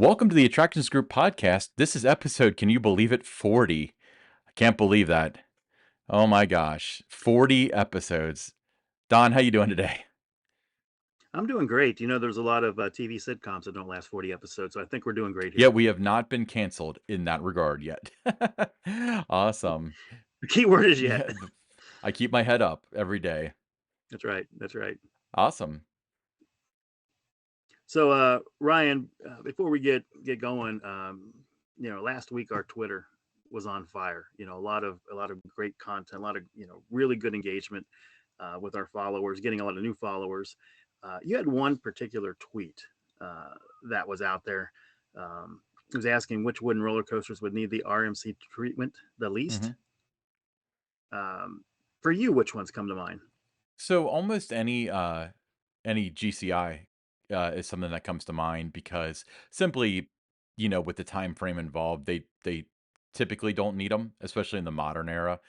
Welcome to the Attractions Group podcast. This is episode, can you believe it? 40. I can't believe that. Oh my gosh. 40 episodes. Don, how you doing today? I'm doing great. There's a lot of TV sitcoms that don't last 40 episodes, so I think we're doing great Yeah, here. we have not been canceled in that regard yet. Awesome. The key word is yet. Yeah, I keep my head up every day. That's right. That's right. Awesome. So, Ryan, before we get going, last week our Twitter was on fire. A lot of great content, a lot of really good engagement with our followers, getting a lot of new followers. You had one particular tweet uh, that was out there. It was asking which wooden roller coasters would need the RMC treatment the least. hmm Um, for you, which ones come to mind? So almost any GCI is something that comes to mind because simply, with the time frame involved, they typically don't need them, especially in the modern era.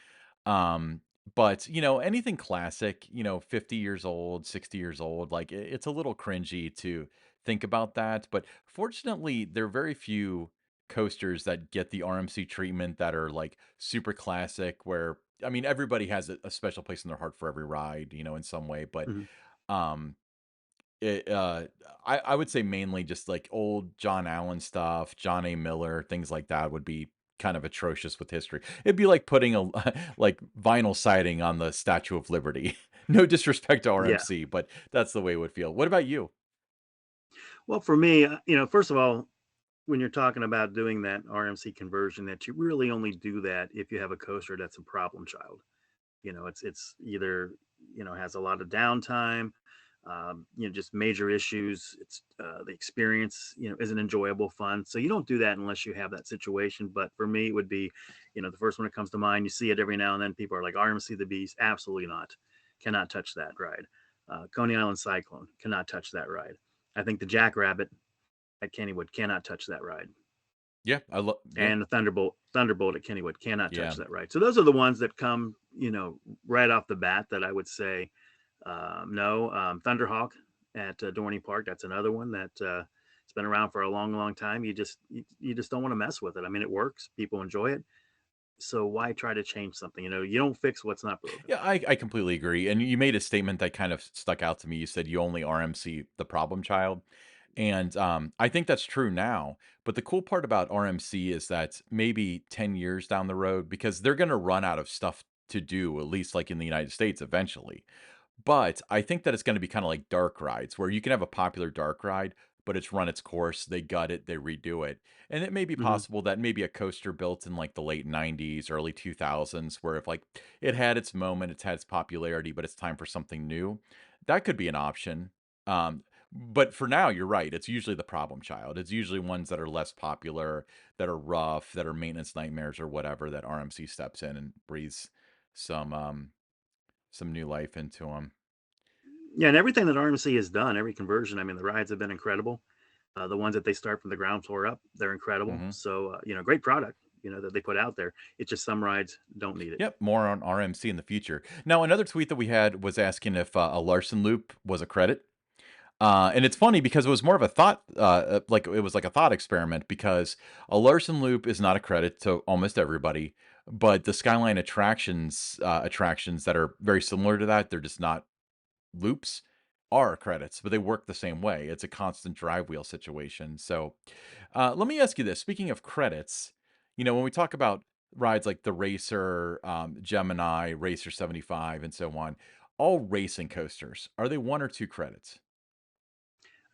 Um, but anything classic, 50 years old, 60 years old, like it's a little cringy to think about that. But fortunately, there are very few coasters that get the RMC treatment that are like super classic where I mean everybody has a special place in their heart for every ride, in some way. But Mhm. um it, I would say mainly just like old John Allen stuff, John A. Miller, things like that would be kind of atrocious with history. It'd be like putting a like vinyl siding on the Statue of Liberty. No disrespect to Yeah. RMC, but that's the way it would feel. What about you? Well, for me, first of all, when you're talking about doing that RMC conversion, that you really only do that if you have a coaster that's a problem child. It's either has a lot of downtime, just major issues. It's the experience isn't enjoyable, fun. So you don't do that unless you have that situation. But for me, it would be, the first one that comes to mind. You see it every now and then. People are like RMC the Beast, absolutely not, cannot touch that ride. Coney Island Cyclone, cannot touch that ride. I think the Jackrabbit at Kennywood cannot touch that ride, Yeah, I love. Yeah, and the Thunderbolt at Kennywood cannot yeah. touch that ride. So those are the ones that come, right off the bat that I would say no. Thunderhawk at Dorney Park, that's another one that it's been around for a long, long time. You just don't want to mess with it. I mean, it works. People enjoy it. So why try to change something? You don't fix what's not broken. Yeah, I completely agree. And you made a statement that kind of stuck out to me. You said you only RMC the problem child. And I think that's true now. But the cool part about RMC is that maybe 10 years down the road, because they're going to run out of stuff to do, at least like in the United States eventually. But I think that it's gonna be kinda like dark rides, where you can have a popular dark ride, but it's run its course, they gut it, they redo it, and it may be Hmm. possible that maybe a coaster built in, like, the late '90s, early 2000s, where if, like, it had its moment, it's had its popularity, but it's time for something new, that could be an option, but for now, you're right, it's usually the problem child, it's usually ones that are less popular, that are rough, that are maintenance nightmares or whatever, that RMC steps in and breathes some, um, some new life into them. Yeah, and everything that RMC has done, every conversion, I mean, the rides have been incredible. The ones that they start from the ground floor up, they're incredible. Mhm. So great product, that they put out there. It's just some rides don't need it. Yep, more on RMC in the future. Now, another tweet that we had was asking if a Larson loop was a credit. And it's funny because it was more of a thought, like it was like a thought experiment because a Larson loop is not a credit to almost everybody, but the Skyline attractions that are very similar to that, they're just not loops, are credits, but they work the same way. It's a constant drive wheel situation. So let me ask you this. Speaking of credits, when we talk about rides like the Racer, Gemini, Racer 75, and so on, all racing coasters, are they one or two credits?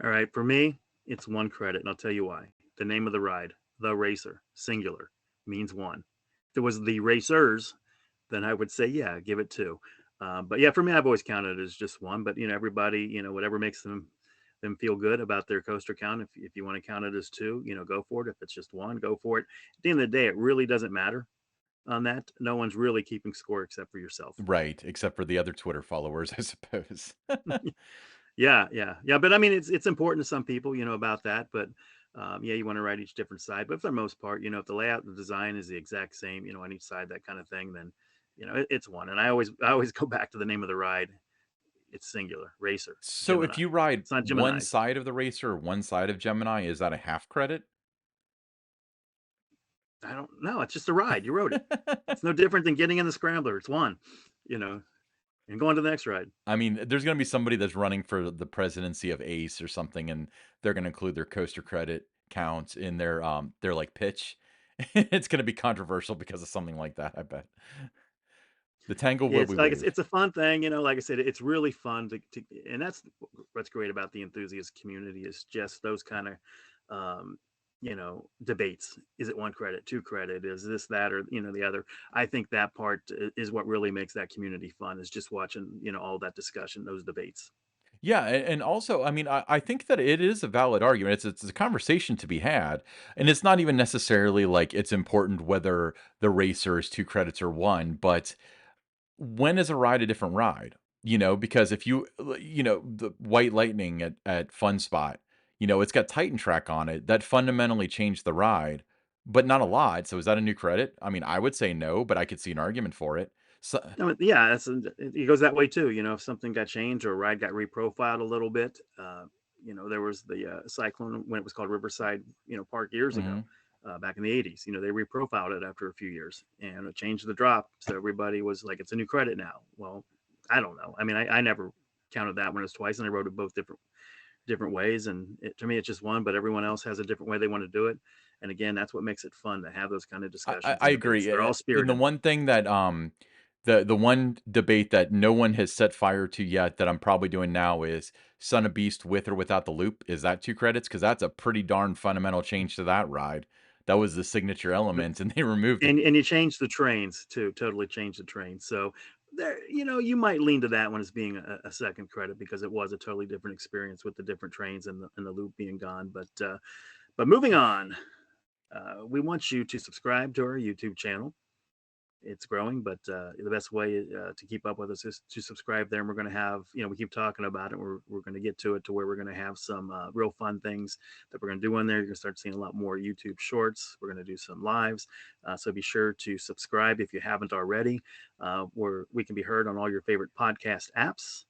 All right, for me, it's one credit, and I'll tell you why. The name of the ride, The Racer, singular, means one. If it was The Racers, then I would say, yeah, give it two. But yeah, for me, I've always counted it as just one. But everybody, whatever makes them feel good about their coaster count. If you want to count it as two, go for it. If it's just one, go for it. At the end of the day, it really doesn't matter on that. No one's really keeping score except for yourself. Right, except for the other Twitter followers, I suppose. Yeah, yeah, yeah. But I mean, it's important to some people, about that. But yeah, you want to ride each different side. But for the most part, if the layout, the design is the exact same, on each side, that kind of thing, then it's one. And I always go back to the name of the ride. It's singular. Racer, So if Gemini. you ride It's not one Gemini's. side of the racer or one side of Gemini, is that a half credit? I don't know. It's just a ride. You rode it. It's no different than getting in the scrambler. It's one, you know, and going to the next ride. I mean, there's gonna be somebody that's running for the presidency of ACE or something, and they're gonna include their coaster credit count in their, like, pitch. It's gonna be controversial because of something like that, I bet. The tangle Yeah, will it's we like wave. it's a fun thing, you know. Like I said, it's really fun to and that's what's great about the enthusiast community is just those kind of debates. Is it one credit, two credit? Is this that or the other? I think that part is what really makes that community fun. Is just watching all that discussion, those debates. Yeah, and also, I mean, I think that it is a valid argument. It's a conversation to be had, and it's not even necessarily like it's important whether the racer is 2 credits or 1, but when is a ride a different ride? Because if the White Lightning at Fun Spot, it's got Titan Track on it. That fundamentally changed the ride, but not a lot. So is that a new credit? I mean, I would say no, but I could see an argument for it. So, I mean, yeah, it goes that way too. If something got changed or a ride got reprofiled a little bit, there was the Cyclone when it was called Riverside, Park years ago, mhm. back in the '80s. They reprofiled it after a few years and it changed the drop, so everybody was like, "It's a new credit now." Well, I don't know. I mean, I never counted that one as twice, and I wrote it both different ways, and to me, it's just one. But everyone else has a different way they want to do it, and again, that's what makes it fun to have those kind of discussions I and debates. agree. They're all And the spirited. one thing that the one debate that no one has set fire to yet that I'm probably doing now is Son of Beast with or without the loop. Is that 2 credits? Because that's a pretty darn fundamental change to that ride. That was the signature element, and they removed it. And you change the trains too, totally change the trains. So there, you might lean to that one as being a second credit because it was a totally different experience with the different trains and the loop being gone. But moving on, we want you to subscribe to our YouTube channel. It's growing, but the best way to keep up with us is to subscribe there. And we're going to have, we keep talking about it. We're going to get to it to where we're going to have some real fun things that we're going to do on there. You're going to start seeing a lot more YouTube shorts. We're going to do some lives. So be sure to subscribe if you haven't already. Where we can be heard on all your favorite podcast apps.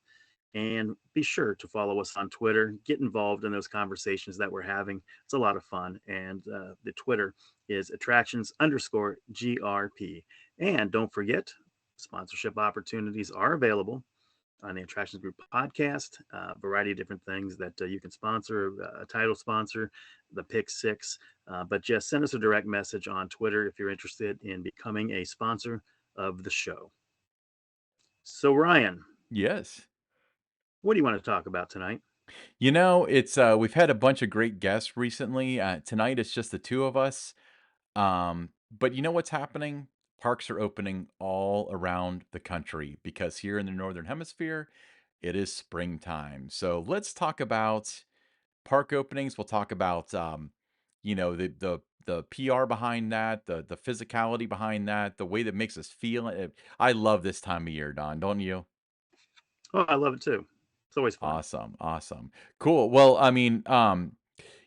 And be sure to follow us on Twitter. Get involved in those conversations that we're having. It's a lot of fun. And the Twitter is attractions_GRP. And don't forget, sponsorship opportunities are available on the Attractions Group podcast. A variety of different things that you can sponsor, a title sponsor, the Pick Six. But just send us a direct message on Twitter if you're interested in becoming a sponsor of the show. So, Ryan, Yes. what do you want to talk about tonight? It's we've had a bunch of great guests recently. Tonight it's just the two of us. But you know what's happening? Parks are opening all around the country because here in the northern hemisphere, it is springtime. So let's talk about park openings. We'll talk about the PR behind that, the physicality behind that, the way that makes us feel. I love this time of year, Don, don't you? Oh, I love it too. It's always fun. Awesome, awesome. Cool. Well, I mean,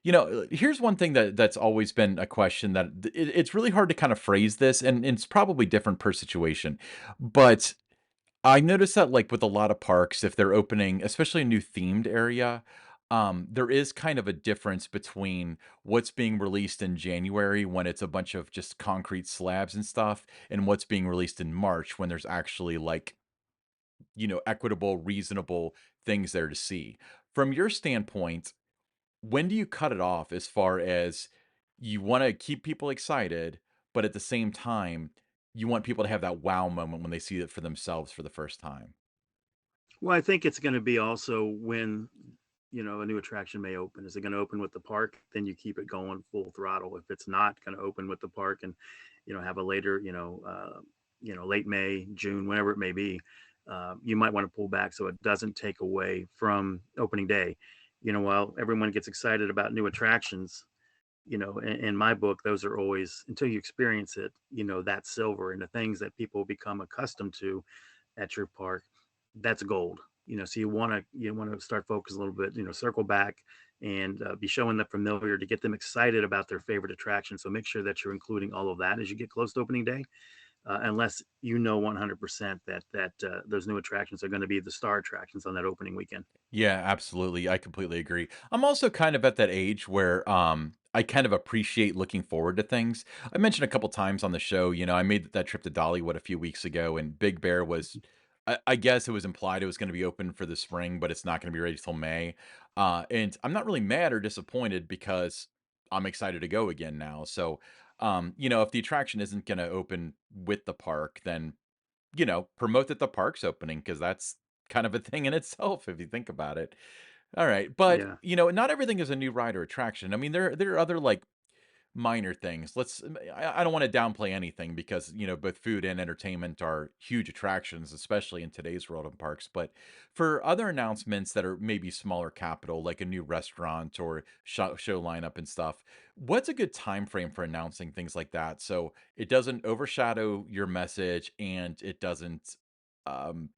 here's one thing that's always been a question that it's really hard to kind of phrase this, and it's probably different per situation. But I noticed that, like with a lot of parks, if they're opening, especially a new themed area, there is kind of a difference between what's being released in January when it's a bunch of just concrete slabs and stuff, and what's being released in March when there's actually like equitable, reasonable things there to see. From your standpoint, when do you cut it off as far as you want to keep people excited, but at the same time, you want people to have that wow moment when they see it for themselves for the first time? Well, I think it's going to be also when a new attraction may open. Is it going to open with the park? Then you keep it going full throttle. If it's not going to open with the park and have a later late May, June, whenever it may be, you might want to pull back so it doesn't take away from opening day. While everyone gets excited about new attractions, in my book, those are always until you experience it. That silver and the things that people become accustomed to at your park, that's gold. So you want to start focus a little bit. Circle back and be showing them familiar to get them excited about their favorite attraction. So make sure that you're including all of that as you get close to opening day. unless you know 100% that those new attractions are going to be the star attractions on that opening weekend. Yeah, absolutely. I completely agree. I'm also kind of at that age where I kind of appreciate looking forward to things. I mentioned a couple times on the show, I made that trip to Dollywood a few weeks ago and Big Bear was I guess it was implied it was going to be open for the spring, but it's not going to be ready till May. And I'm not really mad or disappointed because I'm excited to go again now. So if the attraction isn't going to open with the park, then promote that the park's opening because that's kind of a thing in itself if you think about it. All right, but Yeah. not everything is a new ride or attraction. I mean, there are other like minor things. I don't want to downplay anything because both food and entertainment are huge attractions, especially in today's world of parks. But for other announcements that are maybe smaller capital, like a new restaurant or show lineup and stuff, what's a good time frame for announcing things like that so it doesn't overshadow your message and it doesn't um,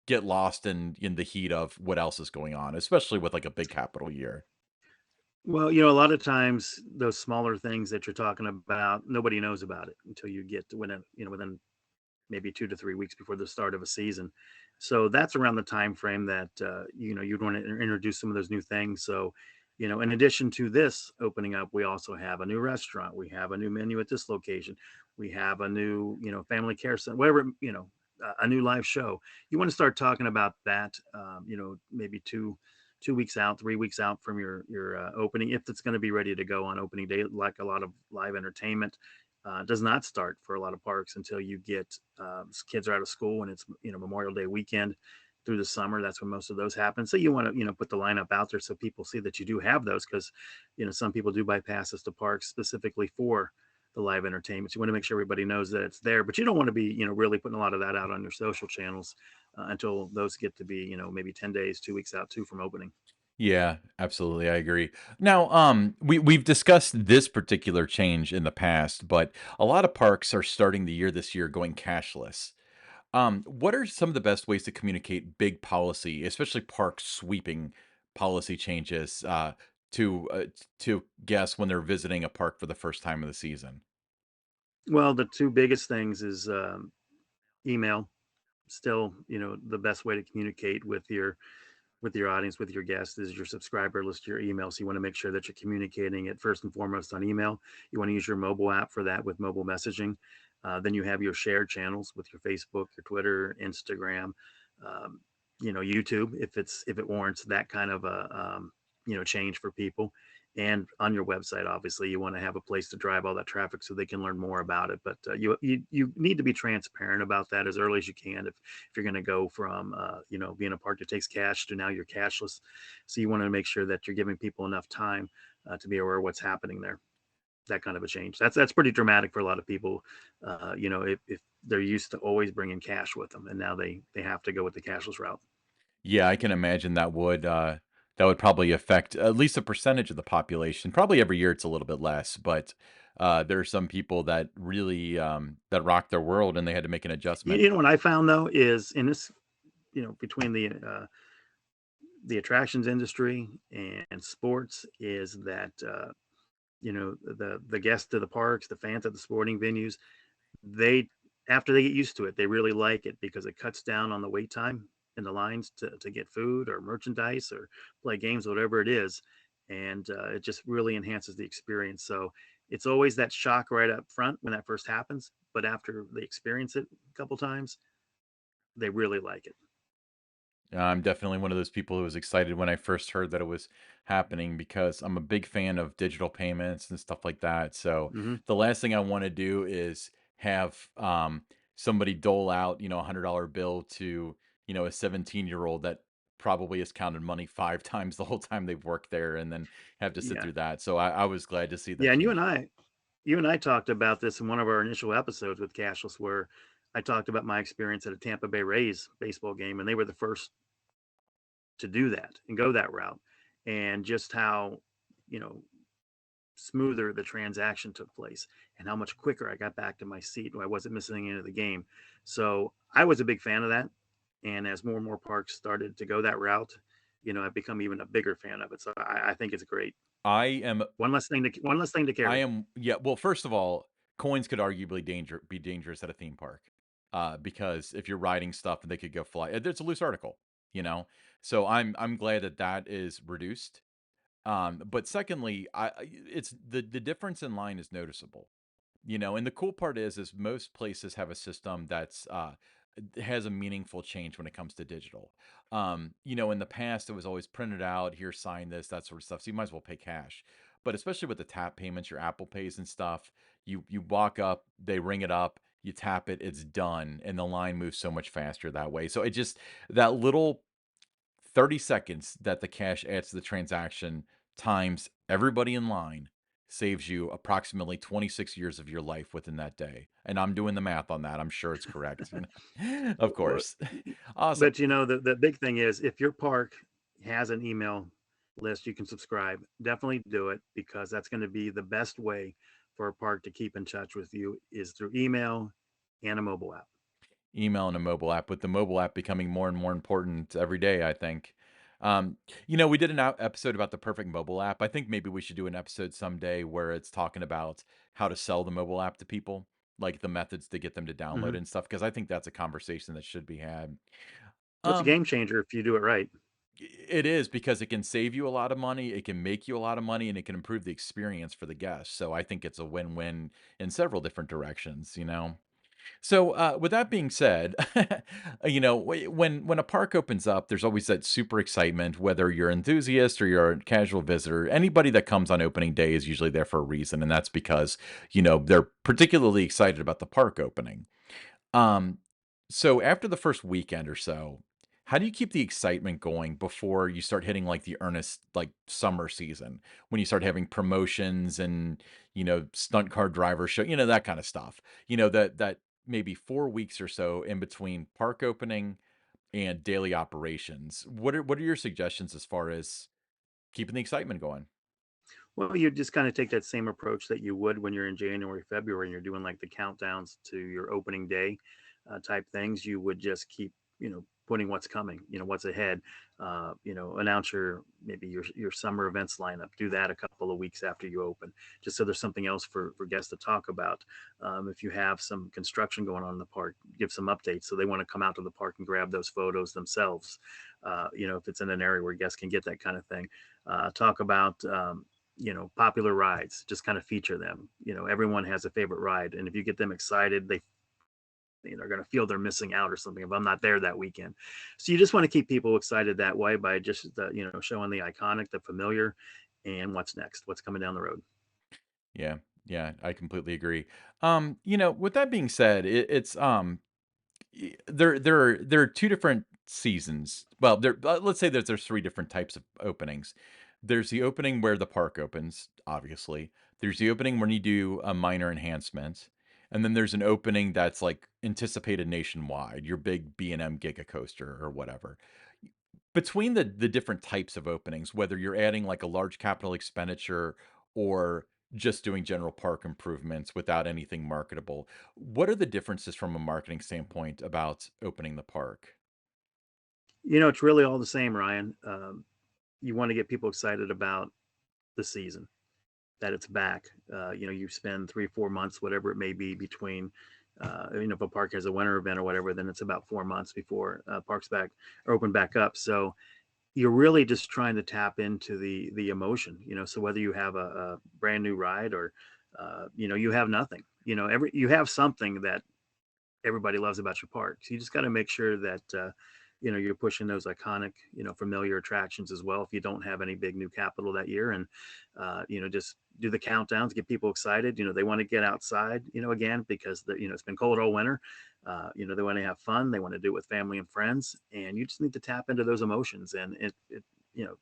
get lost in the heat of what else is going on, especially with like a big capital year. Well, a lot of times those smaller things that you're talking about, nobody knows about it until you get to within maybe 2 to 3 weeks before the start of a season. So that's around the time frame that you'd want to introduce some of those new things. So, in addition to this opening up, we also have a new restaurant, we have a new menu at this location, we have a new family care center, whatever, a new live show. You want to start talking about that, maybe 2 weeks out, 3 weeks out from your opening, if it's going to be ready to go on opening day. Like a lot of live entertainment does not start for a lot of parks until you get kids are out of school and it's Memorial Day weekend through the summer. That's when most of those happen. So you want to put the lineup out there so people see that you do have those, because some people do buy passes to parks specifically for the live entertainment. You want to make sure everybody knows that it's there, but you don't want to be really putting a lot of that out on your social channels until those get to be maybe 10 days, 2 weeks out too from opening. Yeah, absolutely. I agree. Now, we've discussed this particular change in the past, but a lot of parks are starting the year this year going cashless. What are some of the best ways to communicate big policy, especially park sweeping policy changes, to guests when they're visiting a park for the first time of the season? Well, the two biggest things is email. Still, the best way to communicate with your audience, with your guests, is your subscriber list, your email. So you want to make sure that you're communicating it first and foremost on email. You want to use your mobile app for that with mobile messaging. Then you have your shared channels with your Facebook, your Twitter, Instagram, um, YouTube, if it warrants that kind of a change for people. And on your website, obviously, you want to have a place to drive all that traffic so they can learn more about it. But you need to be transparent about that as early as you can. If you're going to go from being a park that takes cash to now you're cashless, so you want to make sure that you're giving people enough time to be aware of what's happening there. That kind of a change. That's pretty dramatic for a lot of people. If they're used to always bringing cash with them, and now they have to go with the cashless route. Yeah, I can imagine that would probably affect at least a percentage of the population. Probably every year it's a little bit less, but there are some people that really that rock their world and they had to make an You, adjustment. you know what I found though is in this, between the attractions industry and sports, is that the guests to the parks, the fans at the sporting venues, they after they get used to it, they really like it because it cuts down on the wait time in the lines to get food or merchandise or play games, whatever it is, and it just really enhances the experience. So it's always that shock right up front when that first happens, but after they experience it a couple times, they really like it. I'm definitely one of those people who was excited when I first heard that it was happening because I'm a big fan of digital payments and stuff like that. So Hmm. the last thing I want to do is have somebody dole out, $100 bill to, a 17-year-old that probably has counted money 5 times the whole time they've worked there and then have to sit Yeah, through that. So I was glad to see that yeah, and change. you and I talked about this in one of our initial episodes with cashless, where I talked about my experience at a Tampa Bay Rays baseball game, and they were the first to do that and go that route, and just how you know smoother the transaction took place and how much quicker I got back to my seat. I wasn't missing any of the game. So I was a big fan of that. And as more and more parks started to go that route, I've become even a bigger fan of it. So I think it's great. I am One less thing to care I about. am yeah, well, first of all, coins could arguably be dangerous at a theme park, because if you're riding stuff, they could go fly. It's a loose article, you know. So I'm glad that that is reduced. But secondly, it's the difference in line is noticeable. And the cool part is most places have a system that's has a meaningful change when it comes to digital. In the past it was always printed out, here, sign this, that sort of stuff. So you might as well pay cash. But especially with the tap payments, your Apple Pays and stuff, you walk up, they ring it up, you tap it, it's done, and the line moves so much faster that way. So it just that little 30 seconds that the cash adds to the transaction times everybody in line saves you approximately 26 years of your life within that day. And I'm doing the math on that. I'm sure it's correct. Of Well, course. Awesome. but the big thing is if your park has an email list you can subscribe, definitely do it because that's going to be the best way for a park to keep in touch with you is through email and a mobile app. Email and a mobile app, with the mobile app becoming more and more important every day, I think. We did an episode about the perfect mobile app. I think maybe we should do an episode someday where it's talking about how to sell the mobile app to people, like the methods to get them to download it Hmm. and stuff, because I think that's a conversation that should be had. It's a Um, game changer if you do it right. it is, because it can save you a lot of money, it can make you a lot of money, and it can improve the experience for the guests. So I think it's a win-win in several different directions. So, with that being said, when a park opens up, there's always that super excitement. Whether you're an enthusiast or you're a casual visitor, anybody that comes on opening day is usually there for a reason, and that's because they're particularly excited about the park opening. Um, so after the first weekend or so, how do you keep the excitement going before you start hitting like the earnest like summer season, when you start having promotions and stunt car driver show, that kind of stuff. That maybe 4 weeks or so in between park opening and daily operations. What are your suggestions as far as keeping the excitement going? Well, you just kind of take that same approach that you would when you're in January, February, and you're doing like the countdowns to your opening day type things. You would just keep, putting what's coming, what's ahead. Announce your summer events lineup. Do that a couple of weeks after you open, just so there's something else for guests to talk about. If you have some construction going on in the park, give some updates so they want to come out to the park and grab those photos themselves. If it's in an area where guests can get that kind of thing. Talk about popular rides, just kind of feature them. Everyone has a favorite ride, and if you get them excited, they're going to feel they're missing out or something if I'm not there that weekend. So you just want to keep people excited that way by just showing the iconic, the familiar, and what's next, what's coming down the road. Yeah, yeah, I completely agree. With that being said, it's there are two different seasons. Well, let's say that there's three different types of openings. There's the opening where the park opens, obviously. There's the opening when you do a minor enhancement, and then there's an opening that's like anticipated nationwide, your big B&M Giga Coaster or whatever. Between the different types of openings, whether you're adding like a large capital expenditure or just doing general park improvements without anything marketable, what are the differences from a marketing standpoint about opening the park? It's really all the same, Ryan. You want to get people excited about the season, that it's back. You spend 3, 4 months, whatever it may be, between. If a park has a winter event or whatever, then it's about 4 months before parks back are open back up. So you're really just trying to tap into the emotion. So whether you have a brand new ride or you have nothing, you have something that everybody loves about your park. So you just got to make sure that you're pushing those iconic, familiar attractions as well. If you don't have any big new capital that year, and just do the countdowns, get people excited. They want to get outside, again because it's been cold all winter. They want to have fun. They want to do it with family and friends, and you just need to tap into those emotions. And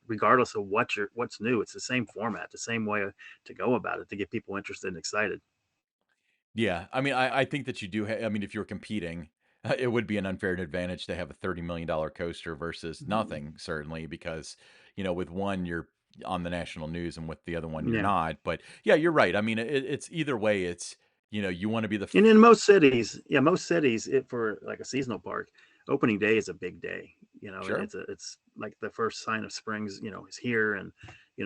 regardless of what's new, it's the same format, the same way to go about it to get people interested and excited. Yeah, I mean, I think that you do. I mean, if you're competing, it would be an unfair advantage to have a $30 million coaster versus nothing, certainly, because with one you're on the national news and with the other one you're Yeah. not. But yeah, you're right. I mean, it's either way. It's you want to be the And in most cities, yeah, most cities, for like a seasonal park, opening day is a big day. sure. It's like the first sign of springs, is here, and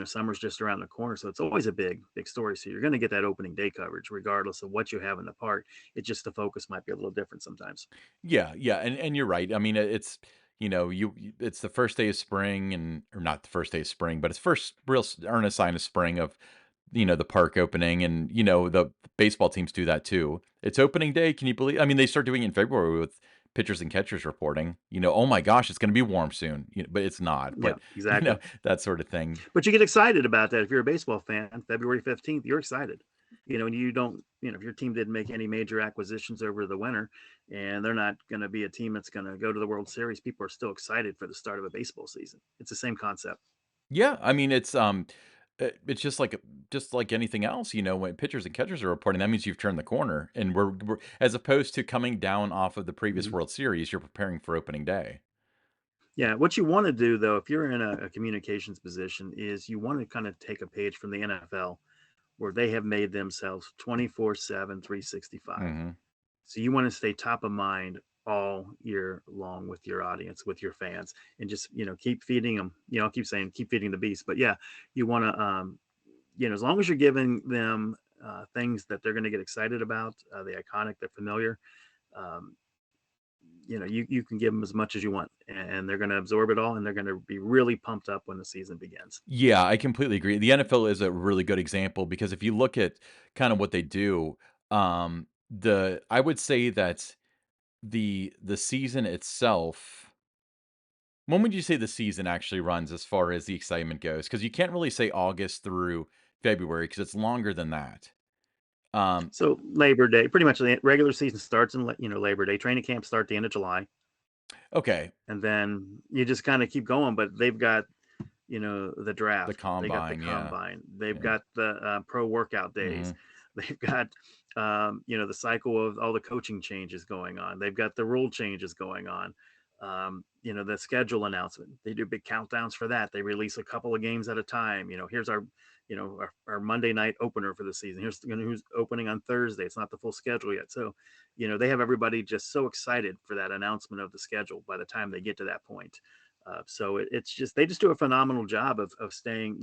summer's just around the corner, so it's always a big story. So you're going to get that opening day coverage regardless of what you have in the park. It's just the focus might be a little different sometimes. Yeah, yeah, and you're right. I mean, it's it's the first day of spring, and or not the first day of spring, but it's first real earnest sign of spring of the park opening, and the baseball teams do that too. It's opening day. Can you believe? I mean, they start doing it in February with pitchers and catchers reporting. Oh my gosh, it's going to be warm soon. But it's not. Yeah, But exactly. that sort of thing. But you get excited about that if you're a baseball fan. February 15th, you're excited. And you don't, if your team didn't make any major acquisitions over the winter and they're not going to be a team that's going to go to the World Series, people are still excited for the start of a baseball season. It's the same concept. Yeah, I mean, it's just like anything else, when pitchers and catchers are reporting, that means you've turned the corner, and we're as opposed to coming down off of the previous Mhm. World Series, you're preparing for opening day. Yeah, what you want to do though, if you're in a communications position, is you want to kind of take a page from the NFL where they have made themselves 24/7, 365. Mhm. So you want to stay top of mind all year long with your audience, with your fans, and just keep feeding them. I'll keep saying keep feeding the beast, but yeah, you want to as long as you're giving them things that they're going to get excited about, the iconic, they're familiar. Um, you can give them as much as you want, and they're going to absorb it all, and they're going to be really pumped up when the season begins. Yeah, I completely agree. The NFL is a really good example because if you look at kind of what they do, the I would say that the season itself. When would you say the season actually runs as far as the excitement goes? Because you can't really say August through February because it's longer than that. Um, So Labor Day, pretty much the regular season starts in Labor Day. Training camp start the end of July, okay, and then you just kind of keep going. But they've got the the draft, they got the combine, yeah, combine, they've yeah, got the pro workout days, mhm. they've got the cycle of all the coaching changes going on, they've got the rule changes going on, the schedule announcement, they do big countdowns for that, they release a couple of games at a time. Here's our our Monday night opener for the season, here's who's opening on Thursday. It's not the full schedule yet, so they have everybody just so excited for that announcement of the schedule by the time they get to that point. So it's just they just do a phenomenal job of staying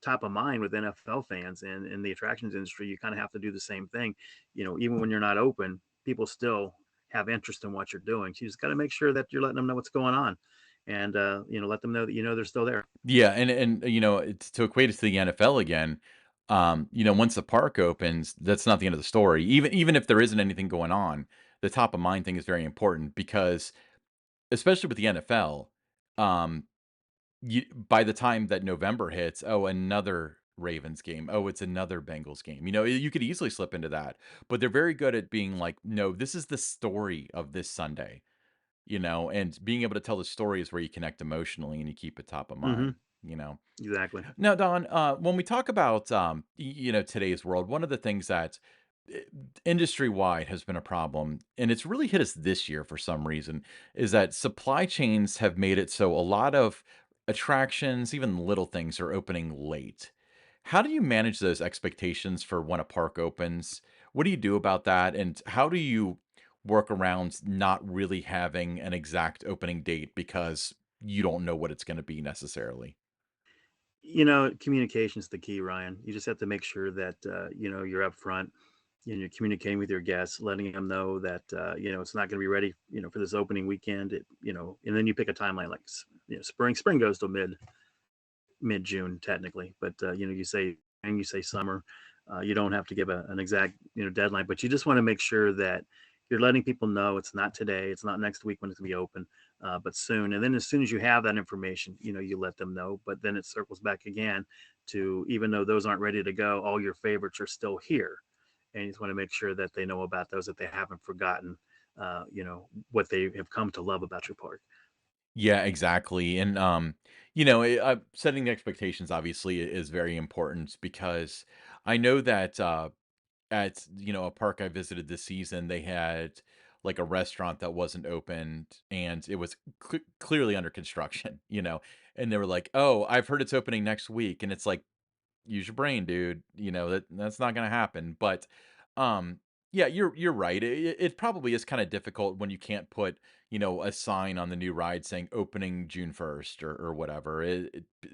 top of mind with NFL fans, and in the attractions industry. You kind of have to do the same thing. Even when you're not open, people still have interest in what you're doing. So you just got to make sure that you're letting them know what's going on, and let them know that they're still there. Yeah, and it's to equate it to the NFL again, once the park opens, that's not the end of the story. Even if there isn't anything going on, the top of mind thing is very important because especially with the NFL, um, by the time that November hits, oh, another Ravens game. Oh, it's another Bengals game. You could easily slip into that, but they're very good at being like, no, this is the story of this Sunday, and being able to tell the story is where you connect emotionally and you keep it top of Hmm. mind, you know. Exactly. Now, Don, when we talk about today's world, one of the things that industry wide has been a problem, and it's really hit us this year for some reason, is that supply chains have made it so a lot of attractions, even little things, are opening late. How do you manage those expectations for when a park opens? What do you do about that? And how do you work around not really having an exact opening date because you don't know what it's going to be necessarily? Communication is the key, Ryan. You just have to make sure that you're upfront. You're communicating with your guests, letting them know that it's not going to be ready, for this opening weekend. And then you pick a timeline like spring. Spring goes to mid June technically, but you say and you say summer. You don't have to give an exact deadline, but you just want to make sure that you're letting people know it's not today, it's not next week when it's going to be open, but soon. And then as soon as you have that information, you let them know. But then it circles back again to, even though those aren't ready to go, all your favorites are still here, and you just want to make sure that they know about those, that they haven't forgotten, what they have come to love about your park. Yeah, exactly. And setting the expectations obviously is very important because I know that at a park I visited this season, they had like a restaurant that wasn't opened and it was clearly under construction, and they were like, "Oh, I've heard it's opening next week," and it's like, use your brain, dude. That's not going to happen. But um Yeah, you're right. It probably is kinda difficult when you can't put, a sign on the new ride saying opening June 1st or whatever.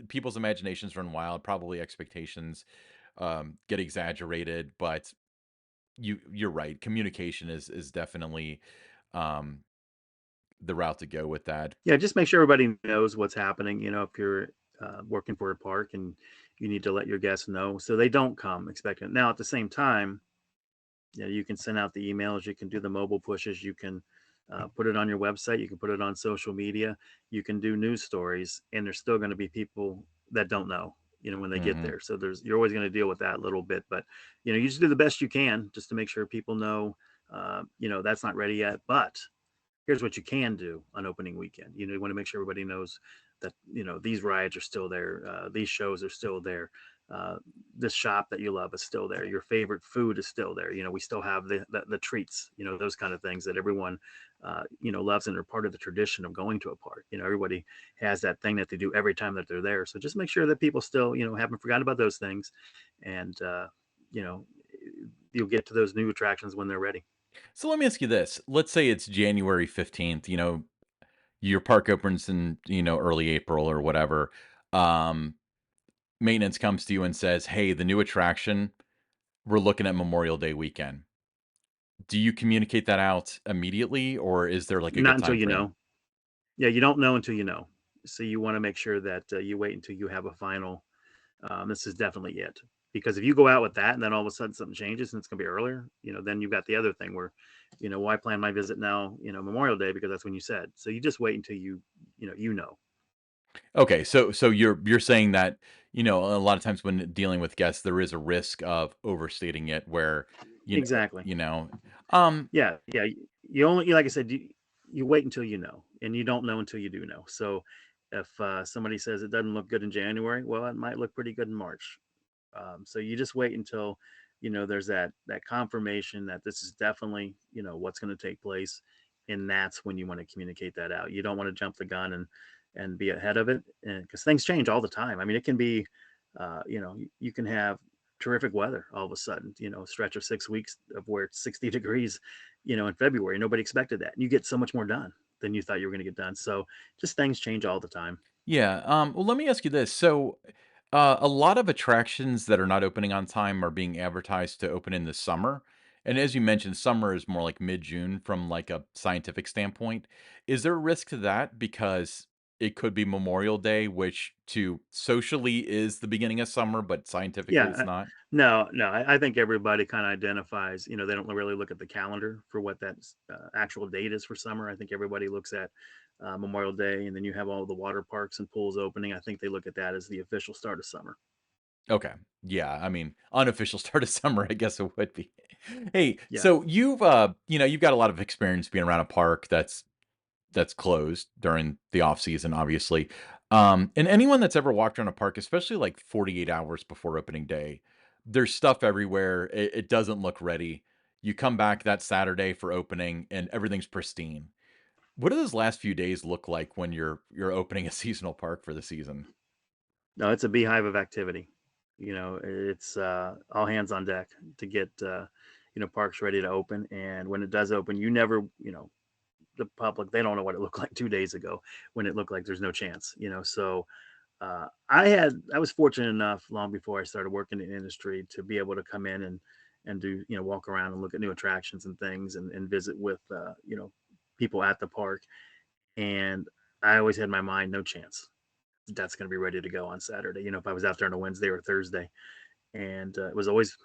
People's imaginations run wild, probably expectations, get exaggerated, but you're right. Communication is definitely, um, the route to go with that. Yeah, just make sure everybody knows what's happening. If you're working for a park and you need to let your guests know so they don't come expecting. Now, at the same time, you can send out the emails, you can do the mobile pushes, you can put it on your website, you can put it on social media, you can do news stories, and there's still going to be people that don't know. When they get Mhm. there. So you're always going to deal with that a little bit, but you just do the best you can just to make sure people know, that's not ready yet. But here's what you can do on opening weekend. You want to make sure everybody knows that these rides are still there, these shows are still there, uh, this shop that you love is still there, your favorite food is still there. We still have the treats, those kind of things that everyone loves and are part of the tradition of going to a park. Everybody has that thing that they do every time that they're there. So just make sure that people still haven't forgotten about those things, and you know you'll get to those new attractions when they're ready. So let me ask you this. Let's say it's January 15th, your park opens in, early April or whatever. Um, Maintenance comes to you and says, "Hey, the new attraction, we're looking at Memorial Day weekend." Do you communicate that out immediately, or is there, like, a Not good until time you frame? know. Yeah, you don't know until you know. So you want to make sure that you wait until you have a final. This is definitely it. Because if you go out with that and then all of a sudden something changes and it's going to be earlier, then you've got the other thing where, why plan my visit now? Memorial Day because that's when you said. So you just wait until you know. Okay, so you're saying that, a lot of times when dealing with guests, there is a risk of overstating it where, you know Exactly. you know, um Yeah, yeah. You only, like I said, you wait until you know, and you don't know until you do know. So if somebody says it doesn't look good in January, well, it might look pretty good in March. So you just wait until there's that confirmation that this is definitely what's going to take place, and that's when you want to communicate that out. You don't want to jump the gun and be ahead of it, because things change all the time. I mean, it can be, you can have terrific weather all of a sudden. A stretch of 6 weeks of where it's 60 degrees, in February. Nobody expected that. And you get so much more done than you thought you were going to get done. So just things change all the time. Yeah. Well, let me ask you this. So, a lot of attractions that are not opening on time are being advertised to open in the summer. And as you mentioned, summer is more like mid-June from like a scientific standpoint. Is there a risk to that because it could be Memorial Day, which to socially is the beginning of summer, but scientifically Yeah, it's not? no, no. I think everybody kind of identifies. They don't really look at the calendar for what that actual date is for summer. I think everybody looks at Memorial Day, and then you have all the water parks and pools opening. I think they look at that as the official start of summer. Okay. Yeah, I mean, unofficial start of summer, I guess it would be. Hey, Yeah. so you've got a lot of experience being around a park that's closed during the off season, obviously. And anyone that's ever walked around a park, especially like 48 hours before opening day, there's stuff everywhere. It doesn't look ready. You come back that Saturday for opening and everything's pristine. What do those last few days look like when you're opening a seasonal park for the season? No, it's a beehive of activity. It's all hands on deck to get parks ready to open. And when it does open, you never, the public, they don't know what it looked like 2 days ago when it looked like there's no chance. So I was fortunate enough long before I started working in the industry to be able to come in and do walk around and look at new attractions and things, and visit with people at the park. And I always had in my mind, no chance that's going to be ready to go on Saturday. If I was out there on a Wednesday or Thursday, and it was always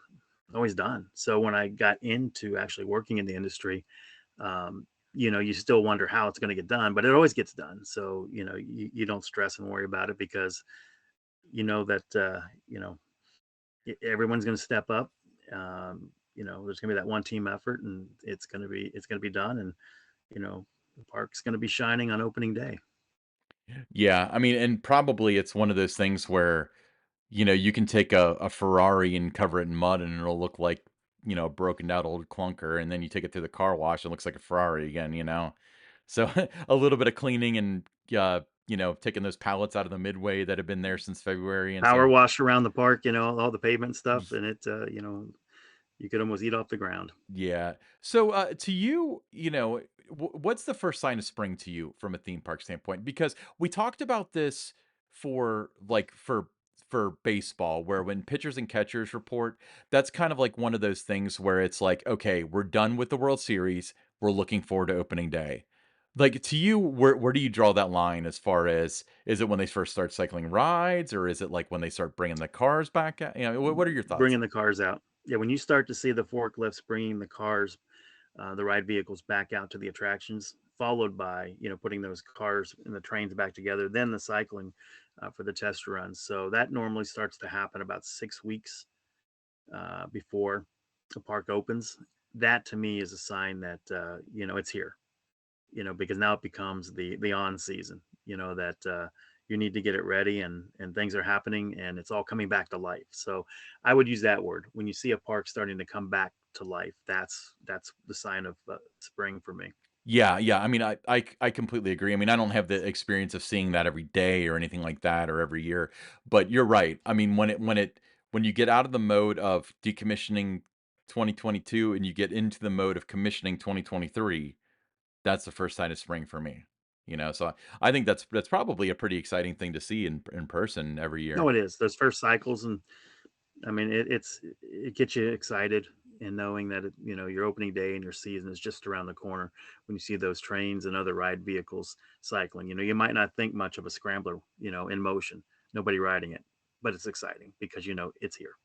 done. So when I got into actually working in the industry, um, you still wonder how it's going to get done, but it always gets done. So you don't stress and worry about it, because that everyone's going to step up. There's going to be that one team effort, and it's going to be done, and the park's going to be shining on opening day. Yeah, I mean, and probably it's one of those things where, you can take a Ferrari and cover it in mud and it'll look like, a broken out old clunker, and then you take it through the car wash and it looks like a Ferrari again. So a little bit of cleaning and taking those pallets out of the midway that have been there since February and Power saying, wash around the park, all the pavement stuff, "Y- and it You could almost eat off the ground. Yeah. So, to you, what's the first sign of spring to you from a theme park standpoint? Because we talked about this for like for baseball, where when pitchers and catchers report, that's kind of like one of those things where it's like, okay, we're done with the World Series. We're looking forward to opening day. Like to you, where do you draw that line as far as is it when they first start cycling rides, or is it like when they start bringing the cars back? What are your thoughts? Bringing the cars out. Yeah, when you start to see the forklifts bringing the cars, the ride vehicles back out to the attractions, followed by putting those cars and the trains back together, then the cycling for the test runs. So that normally starts to happen about 6 weeks before the park opens. That to me is a sign that it's here. Because now it becomes the on season. That you need to get it ready, and things are happening, and it's all coming back to life. So I would use that word when you see a park starting to come back to life. That's the sign of spring for me. Yeah, yeah. I mean, I completely agree. I mean, I don't have the experience of seeing that every day or anything like that or every year, but you're right. I mean, when you get out of the mode of decommissioning 2022 and you get into the mode of commissioning 2023, that's the first sign of spring for me. So I think that's probably a pretty exciting thing to see in person every No, year. it is those first cycles, and I mean it gets you excited, and knowing that your opening day and your season is just around the corner when you see those trains and other ride vehicles cycling. You might not think much of a scrambler, in motion, nobody riding it, but it's exciting because it's here.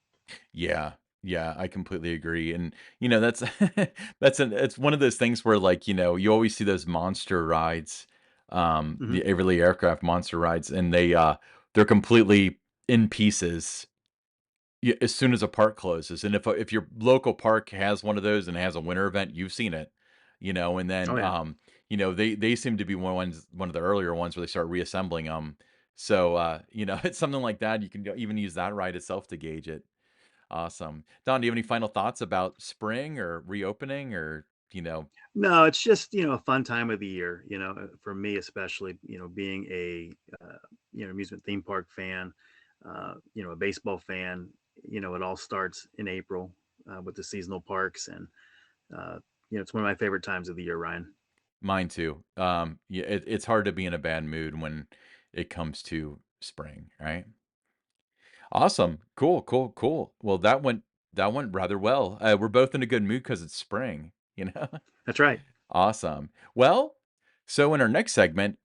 Yeah. Yeah, I completely agree. And that's it's one of those things where like, you always see those monster rides, Hmm. the Averly aircraft monster rides, and they're completely in pieces as soon as a park closes. And if your local park has one of those and has a winter event, you've seen it. And Oh then yeah. they seem to be one of the earlier ones where they start reassembling them. So it's something like that. You can even use that ride itself to gauge it. Awesome. Don, do you have any final thoughts about spring or reopening or, No, it's just a fun time of the year. For me especially. Being a amusement theme park fan, a baseball fan. It all starts in April with the seasonal parks, and uh, it's one of my favorite times of the year, Ryan. mine too. Yeah, it's hard to be in a bad mood when it comes to spring, right? Awesome. Cool, cool, cool. Well, that went rather well. We're both in a good mood because it's spring, you know? That's right. Awesome. Well, so in our next segment,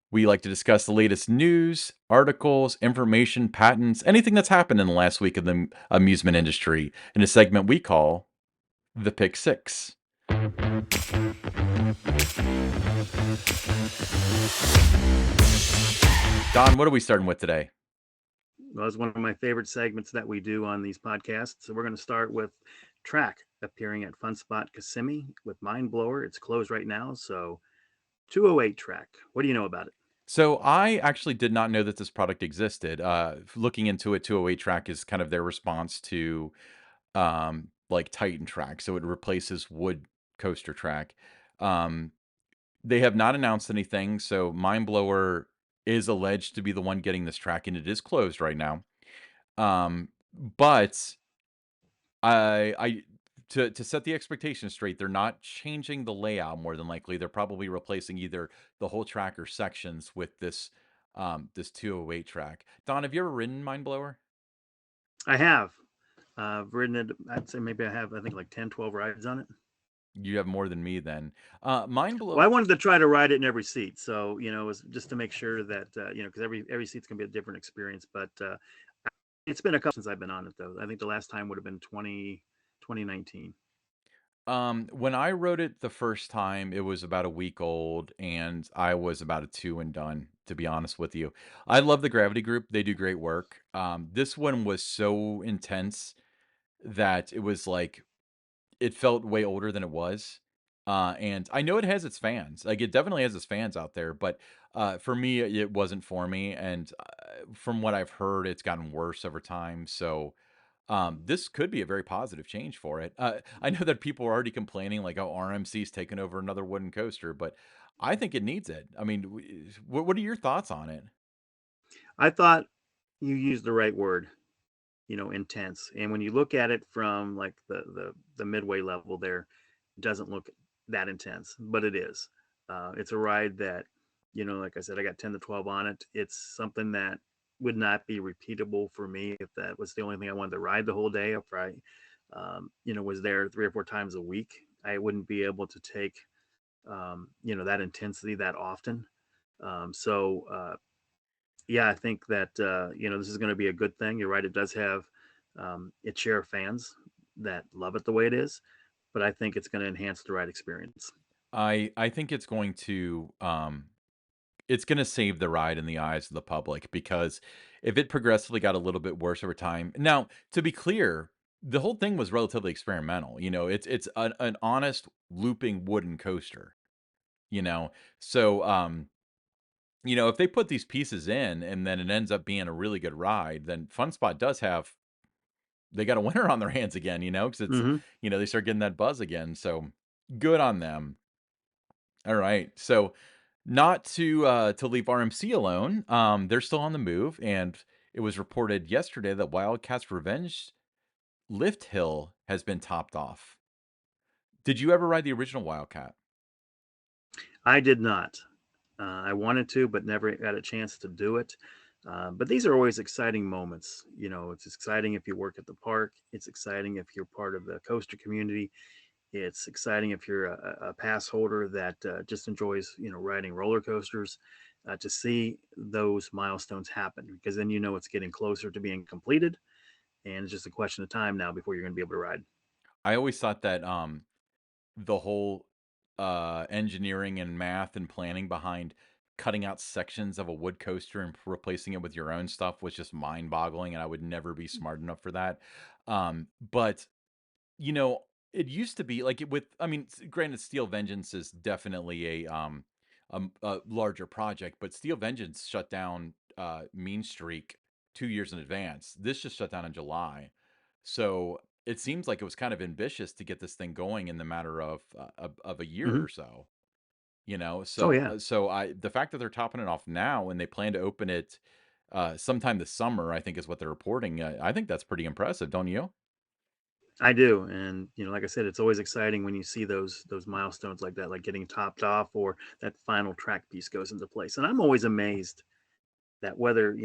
we like to discuss the latest news, articles, information, patents, anything that's happened in the last week in the amusement industry in a segment we call the Pick Six. Don, what are we starting with today? Well, it's one of my favorite segments that we do on these podcasts. So we're going to start with Track appearing at Fun Spot Kissimmee with Mind Blower. It's closed right now. So 208 Track. What do you know about it? So I actually did not know that this product existed. Looking into it, 208 track is kind of their response to like Titan track. So it replaces wood coaster track. Um, they have not announced anything. So Mindblower is alleged to be the one getting this track, and it is closed right now. But I to set the expectations straight, they're not changing the layout more than likely. They're probably replacing either the whole track or sections with this 208 track. Don, have you ever ridden Mindblower? I have. I've ridden it. I'd say maybe I think like 10, 12 rides on it. You have more than me then. Well, I Mindblower. wanted to try to ride it in every seat. So, it was just to make sure that, because every seat's going to be a different experience. But it's been a couple since I've been on it, though. I think the last time would have been 2019. When I wrote it the first time, it was about a week old, and I was about a two and done, to be honest with you. I love the Gravity Group. They do great work. This one was so intense that it was like it felt way older than it was. And I know it has its fans. Like it definitely has its fans out there, but for me, it wasn't for me. And from what I've heard, it's gotten worse over time. So this could be a very positive change for it. I know that people are already complaining, like, "Oh, RMC's taken over another wooden coaster," but I think it needs it. I mean, what are your thoughts on it? I thought you used the right word. intense. And when you look at it from like the midway level there, it doesn't look that intense, but it is. It's a ride that, like I said, I got 10 to 12 on it. It's something that would not be repeatable for me if that was the only thing I wanted to ride the whole day. If I, was there 3 or 4 times a week, I wouldn't be able to take, that intensity that often. So, yeah, I think that this is going to be a good thing. You're right; it does have its share of fans that love it the way it is, but I think it's going to enhance the ride experience. I think it's gonna save the ride in the eyes of the public because if it progressively got a little bit worse over time. Now, to be clear, the whole thing was relatively experimental. It's an honest looping wooden coaster. You know, so if they put these pieces in and then it ends up being a really good ride, then Fun Spot does have they got a winner on their hands again. Because Hmm. they start getting that buzz again. So good on them. All right. So not to leave RMC alone, they're still on the move, and it was reported yesterday that Wildcats Revenge Lift Hill has been topped off. Did you ever ride the original Wildcat? I did not. I wanted to, but never got a chance to do it. But these are always exciting moments. It's exciting if you work at the park. It's exciting if you're part of the coaster community. It's exciting if you're a pass holder that just enjoys, riding roller coasters. To see those milestones happen, because then it's getting closer to being completed, and it's just a question of time now before you're going to be able to ride. I always thought that the whole engineering and math and planning behind cutting out sections of a wood coaster and replacing it with your own stuff was just mind-boggling, and I would never be smart enough for that. But You know, it used to be like it with I mean, granted, Steel Vengeance is definitely a larger project, but Steel Vengeance shut down Mean Streak 2 years in advance. This just shut down in July. So, it seems like it was kind of ambitious to get this thing going in the matter of a year Hmm. or so, you know? Oh So yeah, so I the fact that they're topping it off now and they plan to open it sometime this summer, I think is what they're reporting. I think that's pretty impressive, don't you? I do. And like I said, it's always exciting when you see those milestones like that, like getting topped off or that final track piece goes into place. And I'm always amazed that whether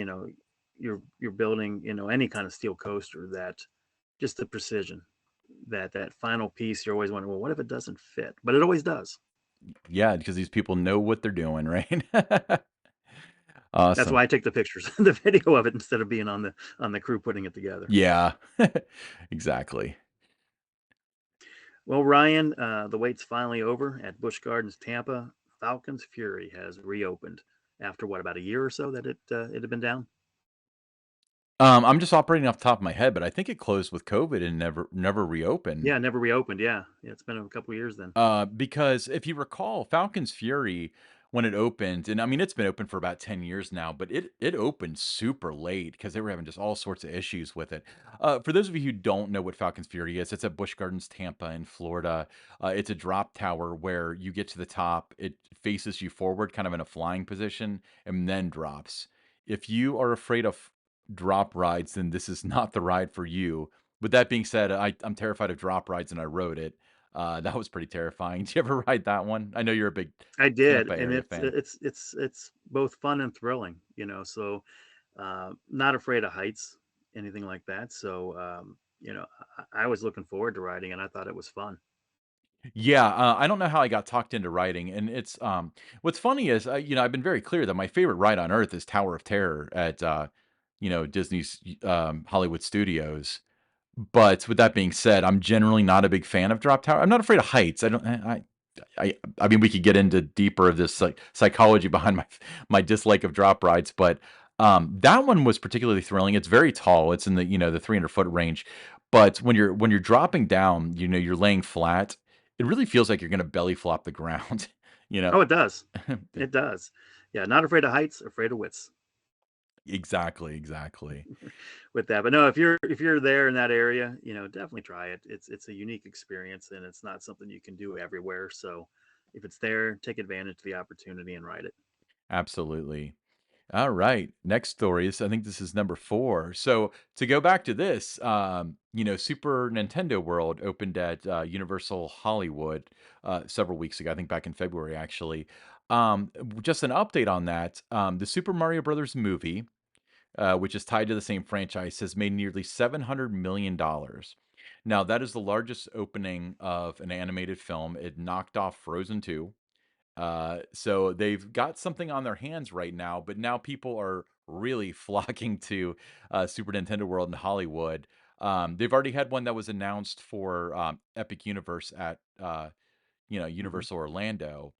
you're building any kind of steel coaster, that just the precision, that final piece, you're always wondering, well, what if it doesn't fit? But it always does. Yeah, because these people know what they're doing, right? That's Awesome. why I take the pictures, the video of it, instead of being on the crew putting it together. Yeah. Exactly. Well, Ryan, the wait's finally over at Busch Gardens, Tampa. Falcon's Fury has reopened after what, about a year or so that it had been down. I'm just operating off the top of my head, but I think it closed with COVID and never reopened. Yeah, never reopened. Yeah, yeah, it's been a couple years then. Because if you recall, Falcon's Fury, when it opened, and I mean it's been open for about 10 years now, but it opened super late because they were having just all sorts of issues with it. For those of you who don't know what Falcon's Fury is, it's at Busch Gardens, Tampa, in Florida. It's a drop tower where you get to the top, it faces you forward, kind of in a flying position, and then drops. If you are afraid of drop rides, then this is not the ride for you. With that being said, I'm terrified of drop rides, and I rode it. That was pretty terrifying. Did you ever ride that one? I know you're a big I did, Tampa and area it's fan. it's both fun and thrilling. So not afraid of heights, anything like that. So I was looking forward to riding, and I thought it was fun. Yeah, I don't know how I got talked into writing, and it's what's funny is I've been very clear that my favorite ride on earth is Tower of Terror at Disney's Hollywood Studios. But with that being said, I'm generally not a big fan of drop tower. I'm not afraid of heights. I don't. I mean, we could get into deeper of this psychology behind my dislike of drop rides, but that one was particularly thrilling. It's very tall. It's in the the 300-foot range, but when you're dropping down, you're laying flat. It really feels like you're going to belly flop the ground. You know Oh, it does. It does. Yeah, not afraid of heights, afraid of wits exactly, exactly. with that. But no, if you're there in that area, definitely try it. It's a unique experience, and it's not something you can do everywhere. So if it's there, take advantage of the opportunity and ride it. Absolutely. All right. Next story is I think this is number 4. So to go back to this, Super Nintendo World opened at Universal Hollywood several weeks ago. I think back in February, actually. Just an update on that. The Super Mario Brothers movie, which is tied to the same franchise, has made nearly $700 million. Now that is the largest opening of an animated film. It knocked off Frozen 2. So they've got something on their hands right now, but now people are really flocking to Super Nintendo World in Hollywood. They've already had one that was announced for Epic Universe at Mhm. Universal Orlando.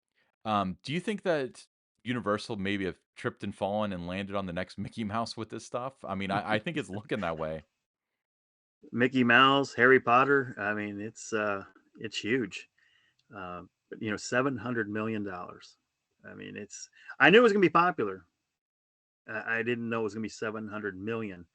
Do you think that Universal maybe have tripped and fallen and landed on the next Mickey Mouse with this stuff? I mean, I think it's looking that way. Mickey Mouse, Harry Potter. I mean, it's huge. But $700 million. I mean, it's. I knew it was gonna be popular. I didn't know it was gonna be 700 million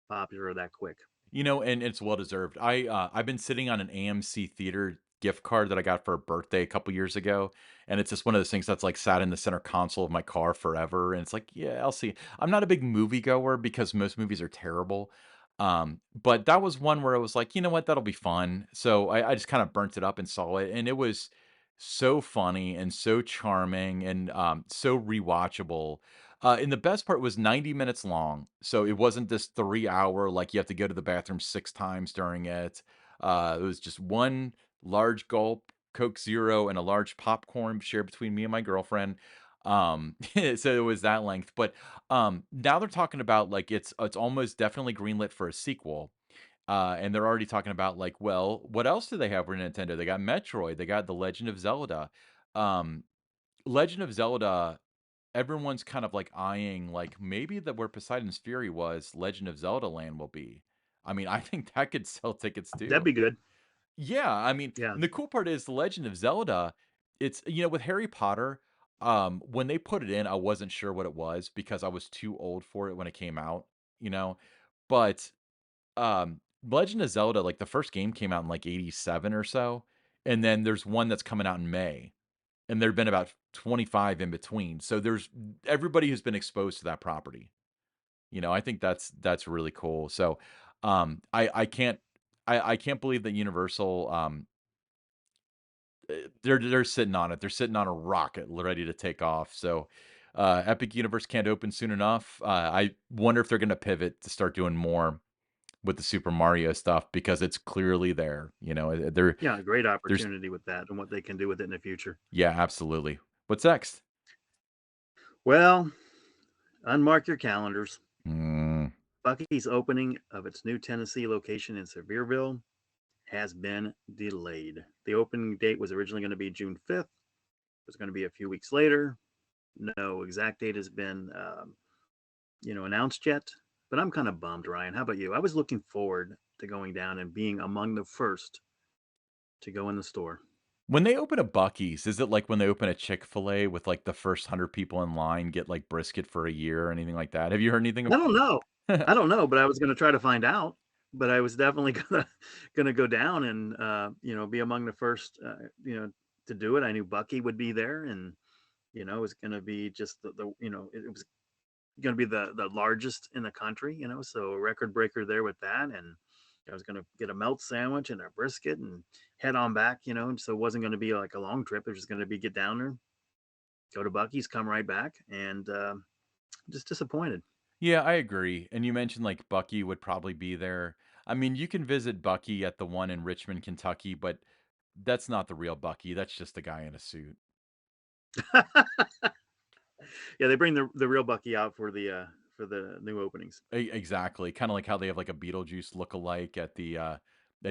popular that quick. And it's well deserved. I've been sitting on an AMC theater gift card that I got for a birthday a couple years ago, and it's just one of those things that's like sat in the center console of my car forever. And it's like, yeah, I'll see. I'm not a big movie goer because most movies are terrible. But that was one where I was like, you know what, that'll be fun. So I just kind of burnt it up and saw it, and it was so funny and so charming and so rewatchable. And the best part was 90 minutes long. So it wasn't this 3 hour, like you have to go to the bathroom 6 times during it. It was just one large gulp, Coke Zero, and a large popcorn shared between me and my girlfriend. So it was that length. But now they're talking about like it's almost definitely greenlit for a sequel. And they're already talking about like, well, what else do they have for Nintendo? They got Metroid, they got The Legend of Zelda. Um, Legend of Zelda, everyone's kind of like eyeing like maybe that where Poseidon's Fury was, Legend of Zelda Land will be. I mean, I think that could sell tickets That'd too. be good. Yeah, I mean, Yeah. and the cool part is The Legend of Zelda, it's with Harry Potter, when they put it in, I wasn't sure what it was because I was too old for it when it came out, you know. But Legend of Zelda, like the first game came out in like 87 or so, and then there's one that's coming out in May, and there've been about 25 in between. So there's everybody who's been exposed to that property. I think that's really cool. So I can't believe that Universal they're sitting on it. They're sitting on a rocket ready to take off. So Epic Universe can't open soon enough. I wonder if they're going to pivot to start doing more with the Super Mario stuff because it's clearly there. Yeah, great There's opportunity with that and what they can do with it in the future. yeah, absolutely. What's next? Well, unmark your calendars. Mm. Bucky's opening of its new Tennessee location in Sevierville has been delayed. The opening date was originally going to be June 5th. It was going to be a few weeks later. No exact date has been, announced yet. But I'm kind of bummed, Ryan. How about you? I was looking forward to going down and being among the first to go in the store. When they open a Bucky's, is it like when they open a Chick-fil-A with, like, the first 100 people in line get, like, brisket for a year or anything like that? Have you heard anything I don't about know. I don't know, but I was going to try to find out. But I was definitely gonna go down and be among the first to do it. I knew Bucky would be there, and it was going to be just it was going to be the largest in the country, so a record breaker there with that. And I was going to get a melt sandwich and a brisket and head on back, and so it wasn't going to be like a long trip. It was just going to be get down there, go to Bucky's, come right back, and just disappointed. Yeah, I agree, and you mentioned, like, Bucky would probably be there. I mean, you can visit Bucky at the one in Richmond, Kentucky, but that's not the real Bucky, that's just a guy in a suit. Yeah, they bring the real Bucky out for the new openings. Exactly, kinda like how they have, like, a Beetlejuice look-alike at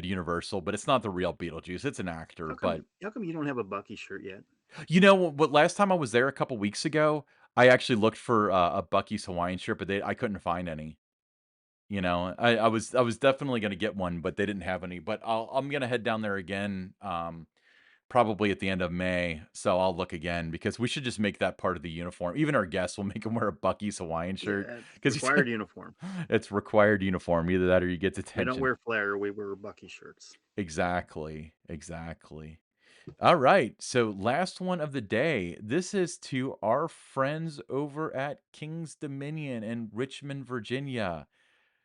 Universal, but it's not the real Beetlejuice, it's an actor, but How come you don't have a Bucky shirt yet? what last time I was there a couple weeks ago, I actually looked for, a Bucky's Hawaiian shirt, but I couldn't find any, I was definitely gonna get one, but they didn't have any, but I'm gonna head down there again, probably at the end of May, so I'll look again because we should just make that part of the uniform. Even our guests will make them wear a Bucky's Hawaiian shirt Yeah, because required uniform. it's required uniform, either that or you get We don't detention. wear flare, we wear Bucky shirts. Exactly, exactly. All right. So, last one of the day. This is to our friends over at King's Dominion in Richmond, Virginia.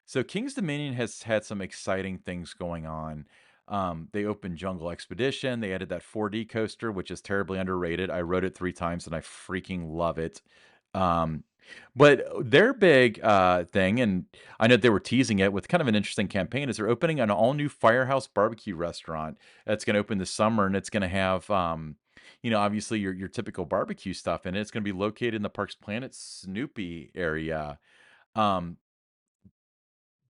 So King's Dominion has had some exciting things going on. They opened Jungle Expedition. They added that 4D coaster, which is terribly underrated. I rode it 3 times and I freaking love it. Um, but their big thing, and I know they were teasing it with kind of an interesting campaign, is they're opening an all new Firehouse Barbecue restaurant that's going to open this summer, and it's going to have, obviously your typical barbecue stuff in it. It's going to be located in the Parks Planet Snoopy area. Um,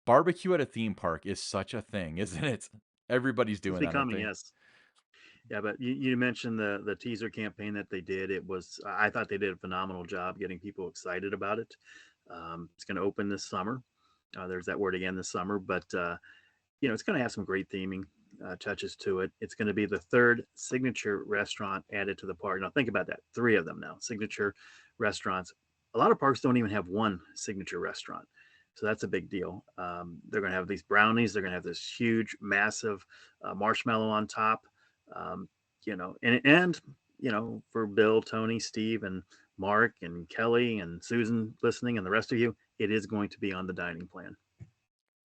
Barbecue at a theme park is such a thing, isn't it? Everybody's It's doing that, aren't becoming, they? yes. Yeah, but you mentioned the teaser campaign that they did. It was I thought they did a phenomenal job getting people excited about it. It's going to open this summer. There's that word again, this summer, but it's going to have some great theming touches to it. It's going to be the third signature restaurant added to the park. Now think about that, three of them now, signature restaurants. A lot of parks don't even have one signature restaurant. So that's a big deal. They're going to have these brownies. They're going to have this huge, massive marshmallow on top. Um, for Bill, Tony, Steve, and Mark, and Kelly, and Susan listening, and the rest of you, it is going to be on the dining plan.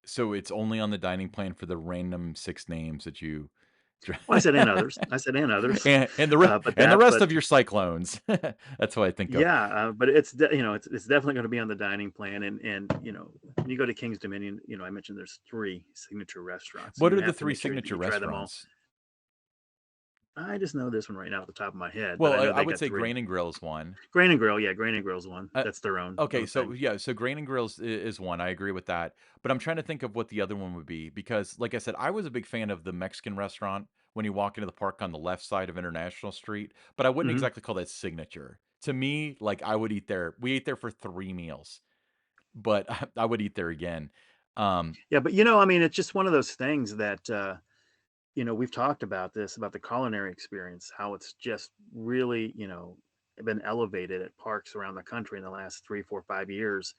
So it's only on the dining plan for the random 6 names that you dr Well, I said and others. I said and others, but and the that, rest but of your cyclones. That's what I think of. yeah, but it's definitely going to be on the dining plan, and when you go to King's Dominion, I mentioned there's three signature restaurants, so What you are the have to 3 make sure that signature you try them all. restaurants? I just know this one right now at the top of my head, but Well, I know I they would got say three. Grain and Grill is one. Grain and Grill, yeah, Grain and Grill's one. Uh, That's their own okay, own so thing. yeah, so Grain and Grills is one. I agree with that. But I'm trying to think of what the other one would be because, like I said, I was a big fan of the Mexican restaurant when you walk into the park on the left side of International Street, but I wouldn't Hmm. exactly call that signature. To me, like I would eat there. We ate there for 3 meals, but I would eat there again. Um, Yeah, but I mean, it's just one of those things that we've talked about this about the culinary experience, how it's just really been elevated at parks around the country in the last 3, 4, 5 years,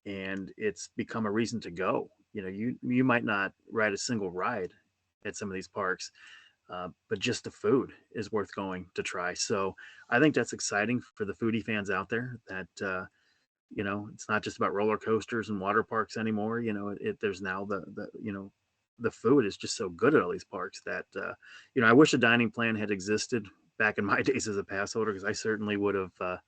and it's become a reason to go. You might not ride a single ride at some of these parks, but just the food is worth going to try. So I think that's exciting for the foodie fans out there. That it's not just about roller coasters and water parks anymore. There's now the food is just so good at all these parks that I wish a dining plan had existed back in my days as a pass holder, because I certainly would have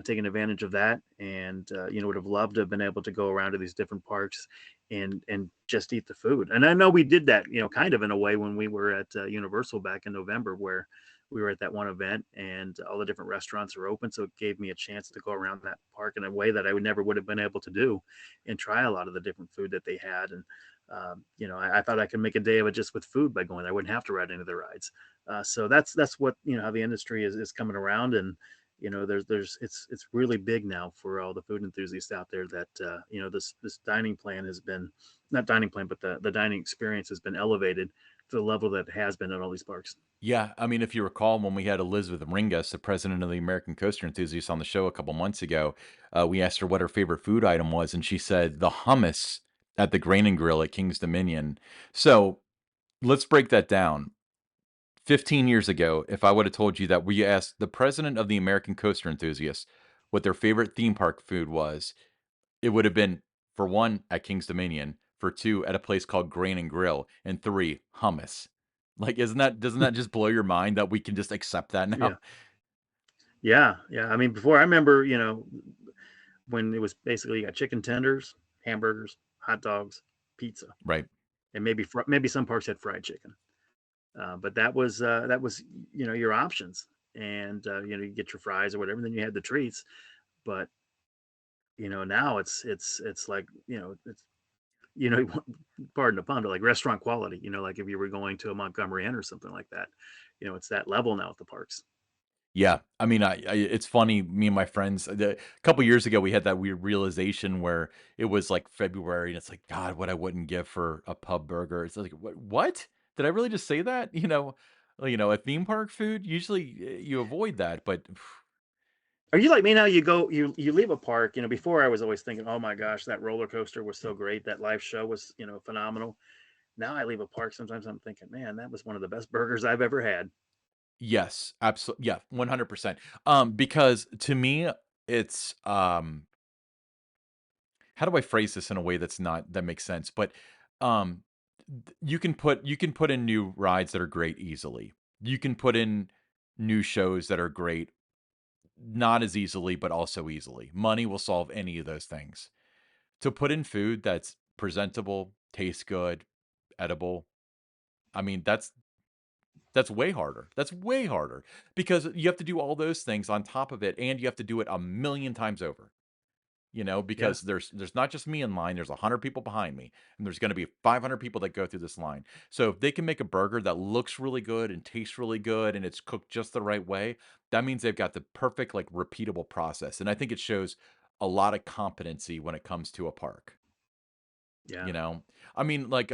taken advantage of that, and would have loved to have been able to go around to these different parks and just eat the food. And I know we did that, kind of in a way when we were at Universal back in November, where we were at that one event and all the different restaurants are open. So it gave me a chance to go around that park in a way that I would have been able to do, and try a lot of the different food that they had. And I thought I could make a day of it just with food by going there. I wouldn't have to ride any of the rides. So that's what how the industry is coming around. And there's it's really big now for all the food enthusiasts out there, that this dining plan has been, not dining plan, but the dining experience has been elevated to the level that it has been at all these parks. yeah, I mean, if you recall, when we had Elizabeth Ringus, the president of the American Coaster Enthusiasts, on the show a couple months ago, we asked her what her favorite food item was, and she said the hummus at the Grain and Grill at King's Dominion. So let's break that down. 15 years ago, if I would have told you that we asked the president of the American Coaster Enthusiasts what their favorite theme park food was, it would have been, for one, at King's Dominion, for two, at a place called Grain and Grill, and three, hummus. Like, doesn't that just blow your mind that we can just accept that Yeah, now? yeah. I mean, before, I remember, when it was basically, you got chicken tenders, hamburgers, hot dogs, pizza, Right. and maybe some parks had fried chicken. But that was your options, and you get your fries or whatever, and then you had the treats. But now it's like, you know, pardon the pun, but like restaurant quality, like if you were going to a Montgomery Inn or something like that, it's that level now at the parks. Yeah. I mean, it's funny, me and my friends, a couple years ago, we had that weird realization where it was like February, and it's like, God, what I wouldn't give for a pub burger. It's like, what? Did I really just say that? A theme park food, usually you avoid that, but Are you like me now? You leave a park. Before, I was always thinking, oh my gosh, that roller coaster was so great. That live show was, phenomenal. Now I leave a park, sometimes I'm thinking, man, that was one of the best burgers I've ever had. Yes, absolutely. Yeah, 100%. Because to me, it's, how do I phrase this in a way that makes sense? But, um, you can put in new rides that are great easily. You can put in new shows that are great, not as easily, but also easily. Money will solve any of those things. To put in food that's presentable, tastes good, edible, I mean, that's way harder. That's way harder because you have to do all those things on top of it, and you have to do it a million times over. Yeah. Because there's not just me in line, there's 100 people behind me, and there's gonna be 500 people that go through this line. So if they can make a burger that looks really good and tastes really good and it's cooked just the right way, that means they've got the perfect, like, repeatable process, and I think it shows a lot of competency when it comes to a park, Yeah. you know? I mean, like,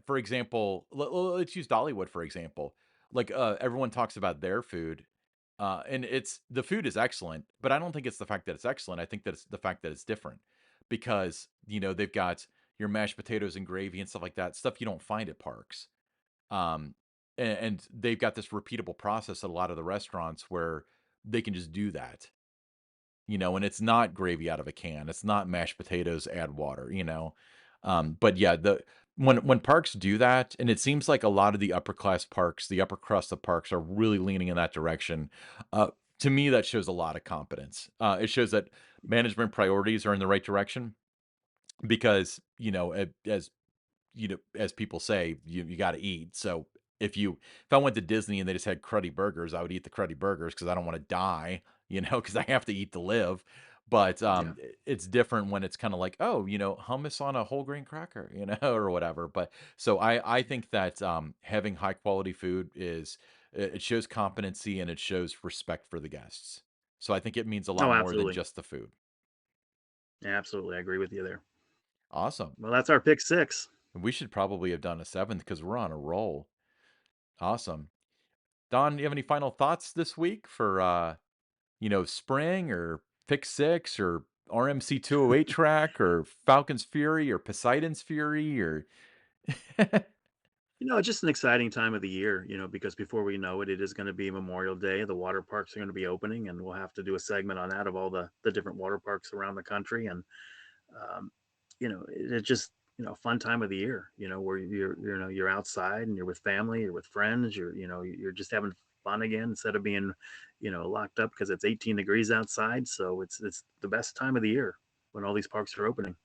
for example, let's use Dollywood, for example. Like, everyone talks about their food, and it's the food is excellent, but I don't think it's the fact that it's excellent. I think that it's the fact that it's different because, they've got your mashed potatoes and gravy and stuff like that, stuff you don't find at parks. Um, and they've got this repeatable process at a lot of the restaurants where they can just do that, and it's not gravy out of a can. It's not mashed potatoes, add water. But yeah, the when parks do that, and it seems like a lot of the upper class parks, the upper crust of parks are really leaning in that direction. To me, that shows a lot of competence. It shows that management priorities are in the right direction because, as people say, you got to eat. So if I went to Disney and they just had cruddy burgers, I would eat the cruddy burgers because I don't want to die, because I have to eat to live. But Yeah. it's different when it's kind of like, oh, hummus on a whole grain cracker, or whatever. But so I think that having high quality food it shows competency and it shows respect for the guests. So I think it means a Oh, lot more than absolutely. just the food. Absolutely. I agree with you there. Awesome. Well, that's our pick six. We should probably have done a seventh because we're on a roll. Awesome. Don, do you have any final thoughts this week for spring or Pick Six or RMC 208 track or Falcon's Fury or Poseidon's Fury or It's just an exciting time of the year, because before we know it, it is going to be Memorial Day. The water parks are going to be opening, and we'll have to do a segment on that of all the different water parks around the country. And um, it's just a fun time of the year. Where you're outside and you're with family, you're with friends, you're just having fun again instead of being locked up because it's 18 degrees outside. So it's the best time of the year when all these parks are opening.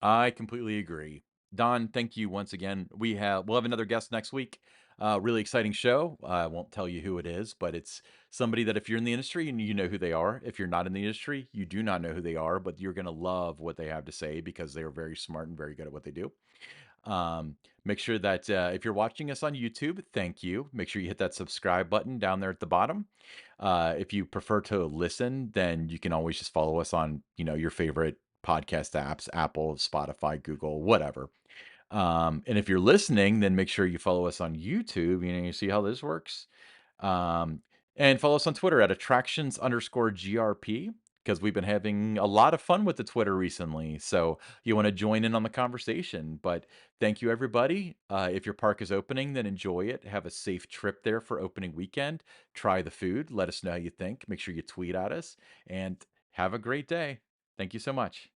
I completely agree. Don, thank you once again. We'll have another guest next week. Really exciting show. I won't tell you who it is, but it's somebody that if you're in the industry and you know who they are, if you're not in the industry, you do not know who they are, but you're going to love what they have to say because they are very smart and very good at what they do. Make sure that if you're watching us on YouTube, thank you. Make sure you hit that subscribe button down there at the bottom. If you prefer to listen, then you can always just follow us on, your favorite podcast apps, Apple, Spotify, Google, whatever. And if you're listening, then make sure you follow us on YouTube. You see how this works. Um, and follow us on Twitter at attractions_GRP because we've been having a lot of fun with the Twitter recently. So you want to join in on the conversation. But thank you, everybody. If your park is opening, then enjoy it. Have a safe trip there for opening weekend. Try the food. Let us know how you think. Make sure you tweet at us and have a great day. Thank you so much.